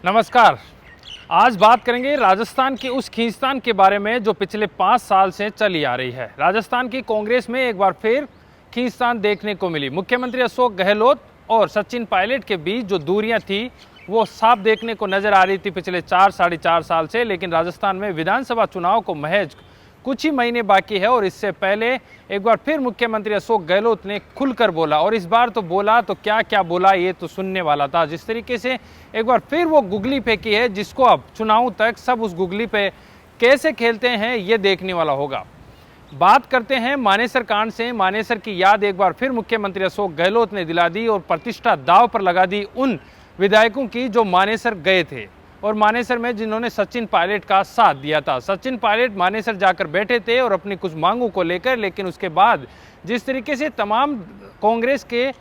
नमस्कार। आज बात करेंगे राजस्थान की उस खींचतान के बारे में जो पिछले 5 साल से चली आ रही है। राजस्थान की कांग्रेस में एक बार फिर खींचतान देखने को मिली। मुख्यमंत्री अशोक गहलोत और सचिन पायलट के बीच जो दूरियां थी वो साफ देखने को नजर आ रही थी पिछले 4-4.5 साल से। लेकिन राजस्थान में विधानसभा चुनाव को महज कुछ ही महीने बाकी है और इससे पहले एक बार फिर मुख्यमंत्री अशोक गहलोत ने खुलकर बोला, और इस बार तो बोला तो क्या क्या बोला ये तो सुनने वाला था। जिस तरीके से एक बार फिर वो गुगली फेंकी है जिसको अब चुनाव तक सब उस गुगली पे कैसे खेलते हैं ये देखने वाला होगा। बात करते हैं मानेसर कांड से। मानेसर की याद एक बार फिर मुख्यमंत्री अशोक गहलोत ने दिला दी और प्रतिष्ठा दांव पर लगा दी उन विधायकों की जो मानेसर गए थे और मानेसर में जिन्होंने सचिन पायलट का साथ दिया था। सचिन पायलट मानेसर जाकर बैठे थे और अपनी कुछ मांगों को लेकर, लेकिन उसके बाद जिस तरीके से तमाम कांग्रेस के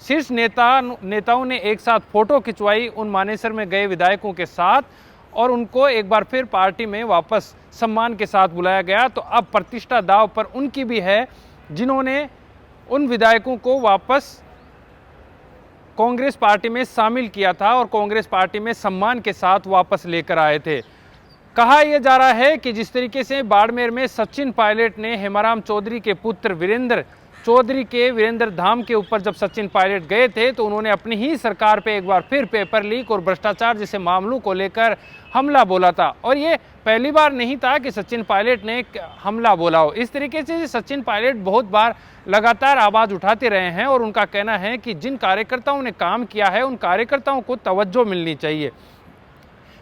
शीर्ष नेताओं ने एक साथ फोटो खिंचवाई उन मानेसर में गए विधायकों के साथ और उनको एक बार फिर पार्टी में वापस सम्मान के साथ बुलाया गया, तो अब प्रतिष्ठा दांव पर उनकी भी है जिन्होंने उन विधायकों को वापस कांग्रेस पार्टी में शामिल किया था और कांग्रेस पार्टी में सम्मान के साथ वापस लेकर आए थे। कहा यह जा रहा है कि जिस तरीके से बाड़मेर में सचिन पायलट ने हेमाराम चौधरी के पुत्र वीरेंद्र चौधरी के वीरेंद्र धाम के ऊपर जब सचिन पायलट गए थे तो उन्होंने अपनी ही सरकार पे एक बार फिर पेपर लीक और भ्रष्टाचार जैसे मामलों को लेकर हमला बोला था। और ये पहली बार नहीं था कि सचिन पायलट ने हमला बोला हो। इस तरीके से सचिन पायलट बहुत बार लगातार आवाज़ उठाते रहे हैं और उनका कहना है कि जिन कार्यकर्ताओं ने काम किया है उन कार्यकर्ताओं को तवज्जो मिलनी चाहिए।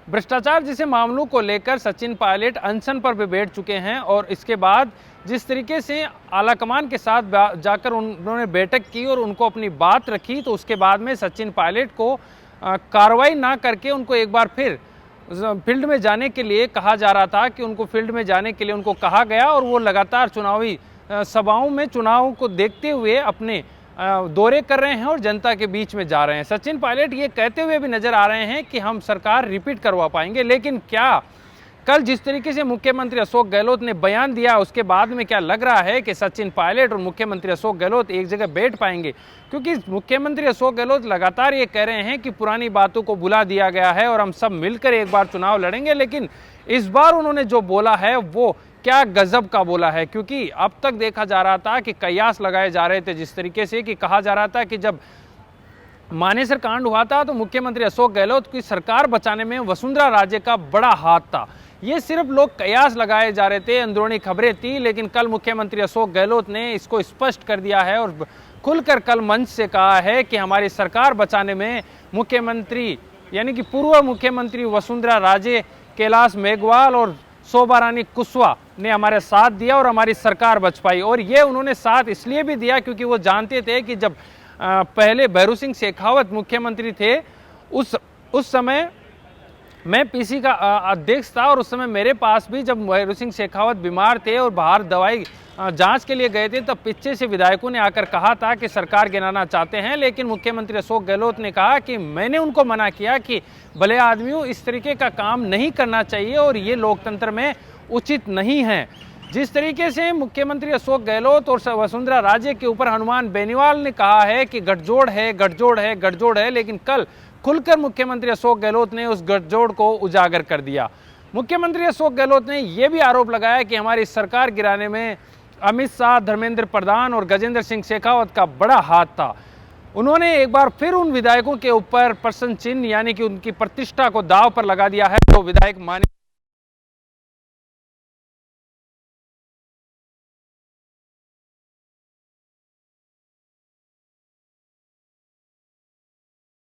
भ्रष्टाचार जैसे मामलों को लेकर सचिन पायलट अनशन पर भी बैठ चुके हैं और इसके बाद जिस तरीके से आलाकमान के साथ जाकर उन्होंने बैठक की और उनको अपनी बात रखी, तो उसके बाद में सचिन पायलट को कार्रवाई ना करके उनको एक बार फिर फील्ड में जाने के लिए कहा जा रहा था कि उनको फील्ड में जाने के लिए उनको कहा गया और वो लगातार चुनावी सभाओं में चुनाव को देखते हुए अपने दौरे कर रहे हैं और जनता के बीच में जा रहे हैं। सचिन पायलट ये कहते हुए भी नजर आ रहे हैं कि हम सरकार रिपीट करवा पाएंगे, लेकिन क्या कल जिस तरीके से मुख्यमंत्री अशोक गहलोत ने बयान दिया उसके बाद में क्या लग रहा है कि सचिन पायलट और मुख्यमंत्री अशोक गहलोत एक जगह बैठ पाएंगे? क्योंकि मुख्यमंत्री अशोक गहलोत लगातार ये कह रहे हैं कि पुरानी बातों को भुला दिया गया है और हम सब मिलकर एक बार चुनाव लड़ेंगे, लेकिन इस बार उन्होंने जो बोला है वो क्या गजब का बोला है। क्योंकि अब तक देखा जा रहा था कि कयास लगाए जा रहे थे जिस तरीके से कि कहा जा रहा था कि जब मानेसर कांड हुआ था तो मुख्यमंत्री अशोक गहलोत की सरकार बचाने में वसुंधरा राजे का बड़ा हाथ था। ये सिर्फ लोग कयास लगाए जा रहे थे, अंदरूनी खबरें थी, लेकिन कल मुख्यमंत्री अशोक गहलोत ने इसको स्पष्ट कर दिया है और खुलकर कल मंच से कहा है कि हमारी सरकार बचाने में मुख्यमंत्री यानी कि पूर्व मुख्यमंत्री वसुंधरा राजे, कैलाश मेघवाल और शोभा रानी कुशवाहा ने हमारे साथ दिया और हमारी सरकार बच पाई। और ये उन्होंने साथ इसलिए भी दिया क्योंकि वो जानते थे कि जब पहले भैरू सिंह शेखावत मुख्यमंत्री थे उस समय मैं पीसी का अध्यक्ष था और उस समय मेरे पास भी जब भैरू सिंह शेखावत बीमार थे और बाहर दवाई जांच के लिए गए थे तब पीछे से विधायकों ने आकर कहा था कि सरकार गिराना चाहते हैं, लेकिन मुख्यमंत्री अशोक गहलोत ने कहा कि मैंने उनको मना किया कि भले आदमियों इस तरीके का काम नहीं करना चाहिए और ये लोकतंत्र में उचित नहीं है। जिस तरीके से मुख्यमंत्री अशोक गहलोत और वसुंधरा राजे के ऊपर हनुमान बेनीवाल ने कहा है कि गठजोड़ है गठजोड़ है गठजोड़ है, लेकिन कल खुलकर मुख्यमंत्री अशोक गहलोत ने उस गठजोड़ को उजागर कर दिया। मुख्यमंत्री अशोक गहलोत ने यह भी आरोप लगाया कि हमारी सरकार गिराने में अमित शाह, धर्मेंद्र प्रधान और गजेंद्र सिंह शेखावत का बड़ा हाथ था। उन्होंने एक बार फिर उन विधायकों के ऊपर प्रश्न चिन्ह यानी कि उनकी प्रतिष्ठा को दांव पर लगा दिया है। तो विधायक माने